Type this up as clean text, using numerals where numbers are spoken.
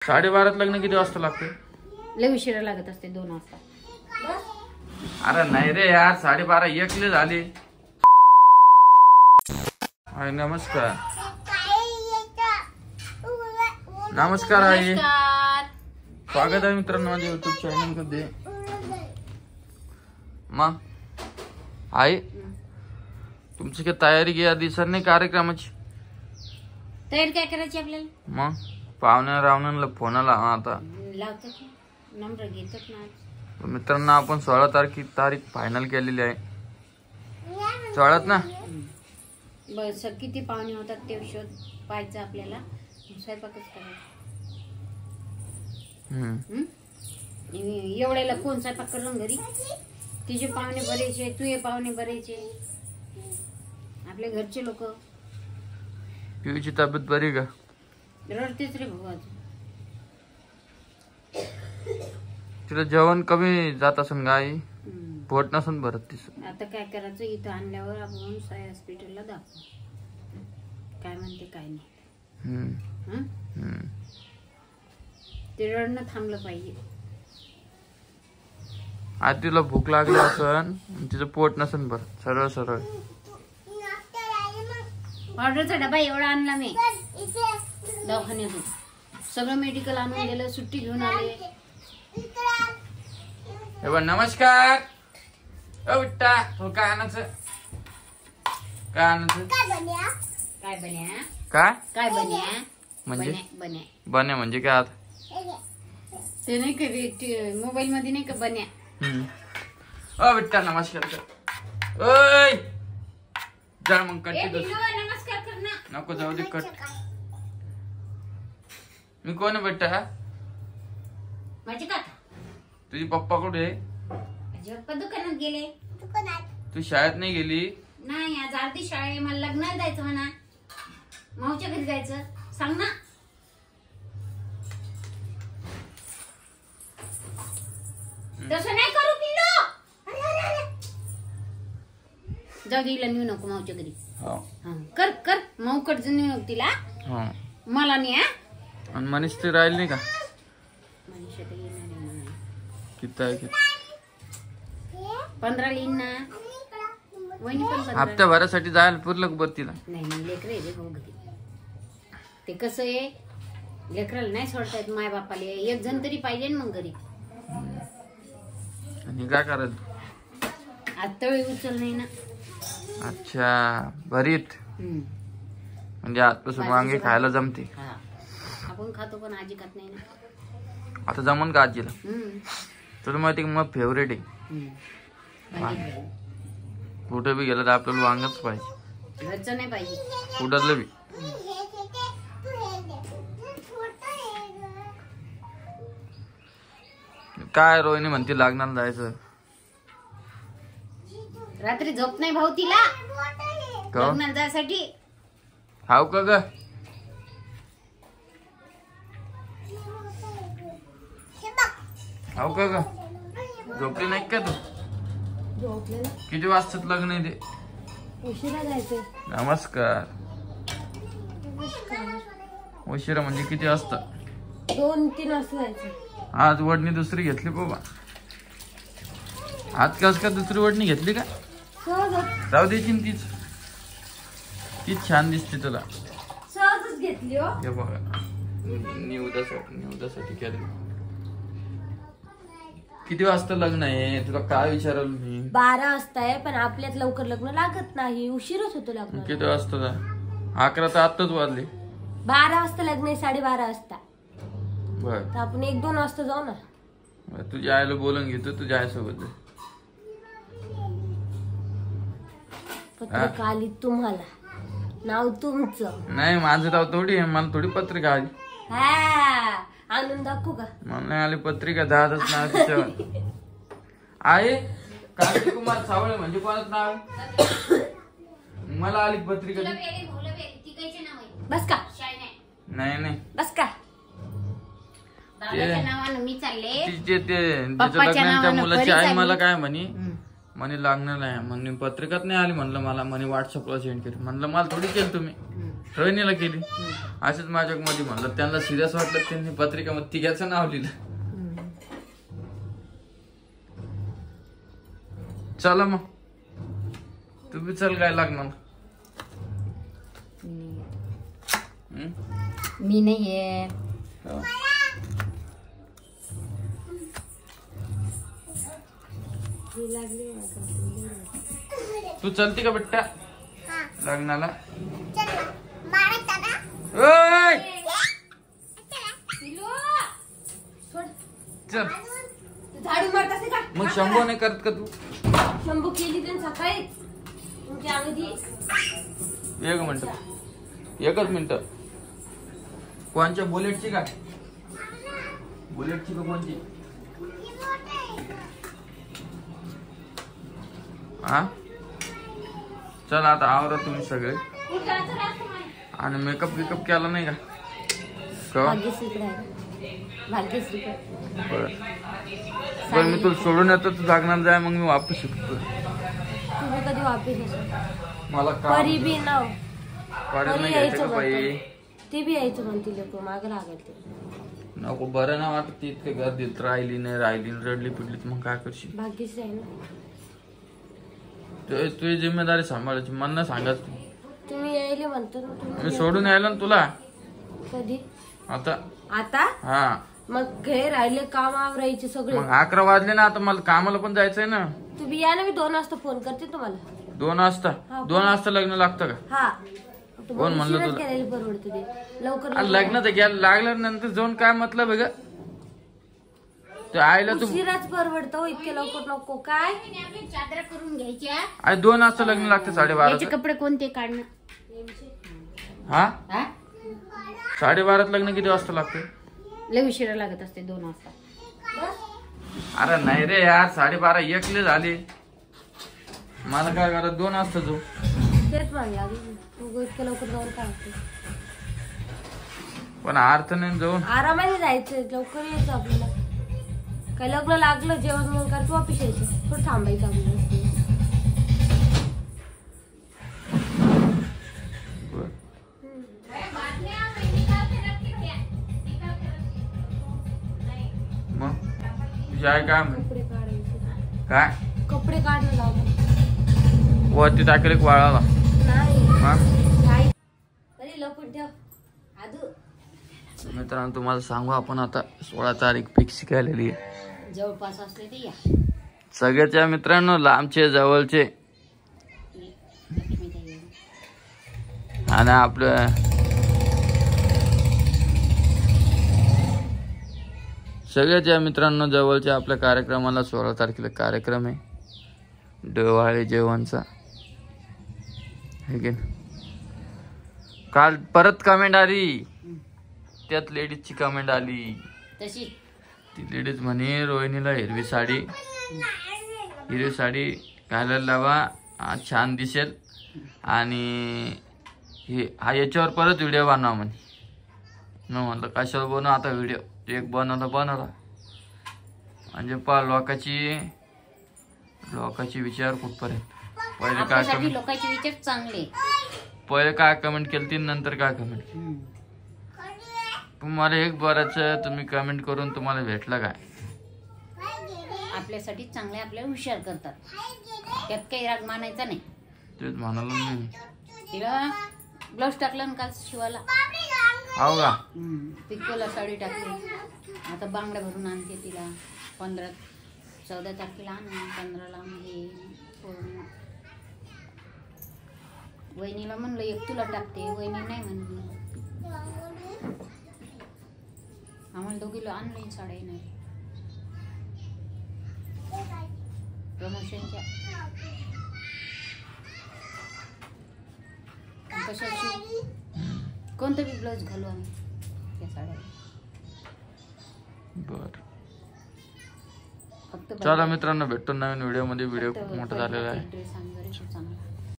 12:30 लग्न किती वाजता लागते? लय उशिरा लागत असते 2 वाजता. अरे नाही रे यार 12:30 1 झाले. हाय नमस्कार. नमस्कार आई. स्वागत आहे मित्रांनो माझ्या युट्यूब चॅनल मध्ये. मग आई तुमची काय तयारी घ्या दिसत नाही कार्यक्रमाची? तयारी काय करायची आपल्याला? मग पाहुण्या रावण्यांना फोन लावा आता. लावतात नंबर घेतात ना. मित्रांनो आपण 16 तारीख फायनल केलेली आहे. 16 ना. बस किती पाहुणे होतात ते शोध पाहायचं आपल्याला. स्वयंपाकच करायचा. एवढ्याला कोण स्वयंपाक करून घरी? तुझे पाहुणे बरेचे, तुझे पाहुणे बरेचे, आपल्या घरचे लोक. पिऊची तब्येत बरी का? रडतेच रे भाऊ. तिला जेवण कमी जात असन गाई, पोट नसन भरत तिच. आता काय करायचं? इथं आणल्यावर आपण साई हॉस्पिटलला दाखवू काय म्हणते काय नाही. ते रडणं थांबलं पाहिजे. आज तिला भूक लागली असन, तिचं पोट नसन भरत. सरळ सरळ ऑर्डरचा डबा एवढा आणला मी दवाखान्यातून. सगळं मेडिकल आणून गेलं, सुट्टी घेऊन आले. नमस्कार. उठा. काय आणायचं? काय आणायचं? काय बन्या काय काय बन्या म्हणजे? बन्या बन्या म्हणजे काय? आता ते नाही का मोबाईल मध्ये नाही का बन्या. बेटा नमस्कार कर. ओय जा मग कट. नमस्कार कर ना. नको जाऊ दे कट. मी कोण आहे बेटा? माझे काका. तुझी पप्पा कुठे? माझे पप्पा दुकानात गेले. तू शाळेत नाही गेली? नाही आज आरती शाळे. मला लग्नाला जायचं म्हणा. मावच्या घरी जायचं. सांग ना. तसं नाही करू पिल्लू. जाऊ दे, नेऊ नको मावच्या घरी. कर कर माऊकड नेऊ नको तिला. मला नाही. आणि मनीष ते राहील नाही का? मनीषा तर येणार आहे. किती आहे? 15 लिहिन ना. वहिनी पण 15. हप्त्याभरासाठी जायला पुरलं बरं तिला? नाही लेकर आहे रे भाऊ घरी. ते कसं आहे, लेकराला नाही सोडता येत माय बापाले. एक जण तरी पाहिजे ना मग घरी. आणि काय करायचं? आज तळी उचल नाही ना. अच्छा भरीत म्हणजे आजपासून वांगे खायला जमते. आपण खातो पण आजी खात नाही ना. आता जमन का आजीला? तुला माहिती मग फेवरेट आहे. कुठं बी गेलं तर आपल्याला वांगच पाहिजे. घरचं नाही पाहिजे कुठलं बी. काय रोहिणी म्हणते लग्नाला जायचं. रात्री झोप नाही भाऊ तिला लग्नाला जायसाठी. हाव का ग? हाव का ग? झोपली नाही का तू? किती वाजतात लग्न आहे ते? उशिरा जायचंय. नमस्कार. उशिरा म्हणजे किती वाजता? 2-3 वाजता जायचं. आज वडणी दुसरी घेतली बाबा. आज कस का दुसरी वडणी घेतली का? जाऊ द्यायची तीच. तीच छान दिसते तुला. सहजच घेतली हो. हे बघा निवदासाठी केलं. किती वाजता लग्न आहे तुला काय विचारलं मी? 12 वाजता आहे पण आपल्यात लवकर लग्न लागत नाही. उशीरच होतो लग्न. किती वाजता? 11 तर आताच वाजले. 12 वाजता लग्न आहे. 12:30 वाजता. बर तर आपण 1-2 वाजता जाऊ ना. तुझ्या आईला बोलून घेतो. तुझ्या आईसोबत पत्रिका आली तुम्हाला. नाव तुमचं. नाही माझं नाव थोडी आहे. मला थोडी पत्रिका आली. आणून दाखवू का? मला नाही आली पत्रिका. दादाच नाव तिच्यावर आहे. कार्तिक कुमार सावळे म्हणजे कोणाचं नाव? मला आली पत्रिका. बस का? नाही बस का? नावानं मी चालले. तिच्या लग्नाच्या मुलाची आई मला काय म्हणे लागणार नाही म्हणे. पत्रिकाच नाही आली म्हणलं मला. म्हणे व्हॉट्सअपला सेंड केली. म्हणलं मला थोडी केली तुम्ही. रोहिणीला केली. असेच माझ्या मध्ये म्हणलं त्यांना सिरियस वाटलं, त्यांनी पत्रिका मध्ये तिघ्याचं नाव लिहिलं. चला मग तू बी चल, काय लागणार. मी नाही येत. तू चलती का बेटा लग्नाला? ओय! चल. झाडू मारत असे का? मग शंभू नाही करत का तू? शंभू केली त्यांनी सकाळी तुमच्या अगदी. एक मिनिट, एकच मिनिट. कोणच्या बुलेटची का? बुलेटची का कोणची? हा चल आता आवरा तुम्ही सगळे. आणि मेकअप बिकअप केला नाही का? भाग्यश्रीकडे आहे. भाग्यश्रीकडे. बरं मी तुला सोडून येतो, तू जागणार जाय, मग मी वापस शिकतो. तुम्ही कधी वापस येतो? मला परी बी नाव परी नाही घ्यायचं का बाई? ते बी यायचं म्हणते लोक मागे लागते. नको, बरं ना वाटत इतके गर्दीत राहिली नाही रडली पिडलीत मग काय करशील? भाग्यश्री आहे ना. तुझी जिम्मेदारी सांभाळायची, मला सांगायच. तुम्ही यायले म्हणतो ना तुम्ही. मी सोडून यायला ना तुला. कधी? आता. आता? हा मग घे राहिले काम आवरायचे सगळे. मग 11 वाजले ना, आता मला कामाला पण जायचंय ना. तुम्ही या ना, मी 2 वाजता फोन करते तुम्हाला. 2 वाजता? 2 वाजता लग्न लागतं का? हा. कोण म्हणलं तुला? केलेलं परवडते ते लवकर. लग्न तर घ्यायला लागल्यानंतर जाऊन काय मतलब आहे का? ते आईला तू उशिराच परवडतो, इतके लवकर नको. काय चादर करून घ्यायच्या. आई 2 वाजता लग्न लागते, 12:30. कपडे कोणते काढणं? हा 12:30 लग्न किती वाजता लागते? लय उशिरा लागत असते 2 वाजता. अरे नाही रे यार, 12:30 एकले झाले. मला काय करा 2 वाजता जाऊ. तेच म्हणलं इतके लवकर जाऊन काय होते. पण अर्थ नाही जाऊन. आरामाने जायचं, लवकर यायचं आपल्याला. काय लग्न लागलं, जेवण मग करतो वापिस यायचं, थोडं थांबायचं आपल्याला. मग तुझी आई काय म्हणे? कपडे काढायचे. काय कपडे काढणं लावलं. वरती टाकेल एक वाळाला. नाही हा काय अरे लपून ठेव आदू. मित्रांनो तुम्हाला सांगू, आपण आता 16 तारीख फिक्स केलेली आहे. जवळपास असले ते या. सगळ्याच्या मित्रांनो, लांबचे जवळचे. आणि आपलं सगळ्याच्या मित्रांनो जवळच्या आपल्या कार्यक्रमाला 16 तारखेला कार्यक्रम आहे डोवाळे जेवणचा. काल परत कमेंट आली, त्यात लेडीजची कमेंट आली. तशी ती लेडीज म्हणे रोहिणीला हिरवी साडी घालायला लावा, छान दिसेल. आणि हा याच्यावर परत व्हिडिओ बनवा म्हणे. मी म्हटलं कशावर बनव आता व्हिडिओ? एक बनवला म्हणजे पा लोकांची विचार कुठपर्यंत. पहिले काय कमेंट, लोकांचे विचार चांगले. पहिले काय कमेंट केली, नंतर काय कमेंट. तुम्हाला एक बराच तुम्ही कमेंट करून तुम्हाला भेटलं काय? आपल्यासाठी चांगले, आपल्याला हुशार करतात, त्यात काही राग मानायचा नाही. तेच म्हणालो मी. तिला ब्लाऊज टाकला ना काल शिवायला. हो का? पिकोला साडी टाकली. आता बांगड्या भरून आणते तिला. 14 तारखेला आणून 15ला हे पूर्ण. वहिनीला म्हणलं एक तुला टाकते, वहिनी नाही म्हणली. आम्हाला दोघीला ऑनलाईन साड्या नाही प्रमोशनच्या. कशाची कोणतं बी ब्लाऊज घालू आम्ही त्या साड्या. बर फक्त चला मित्रांनो, भेटतो नवीन व्हिडिओ मध्ये. व्हिडिओ खूप मोठा झालेला आहे. ड्रेस आणणार आहे, खूप चांगला.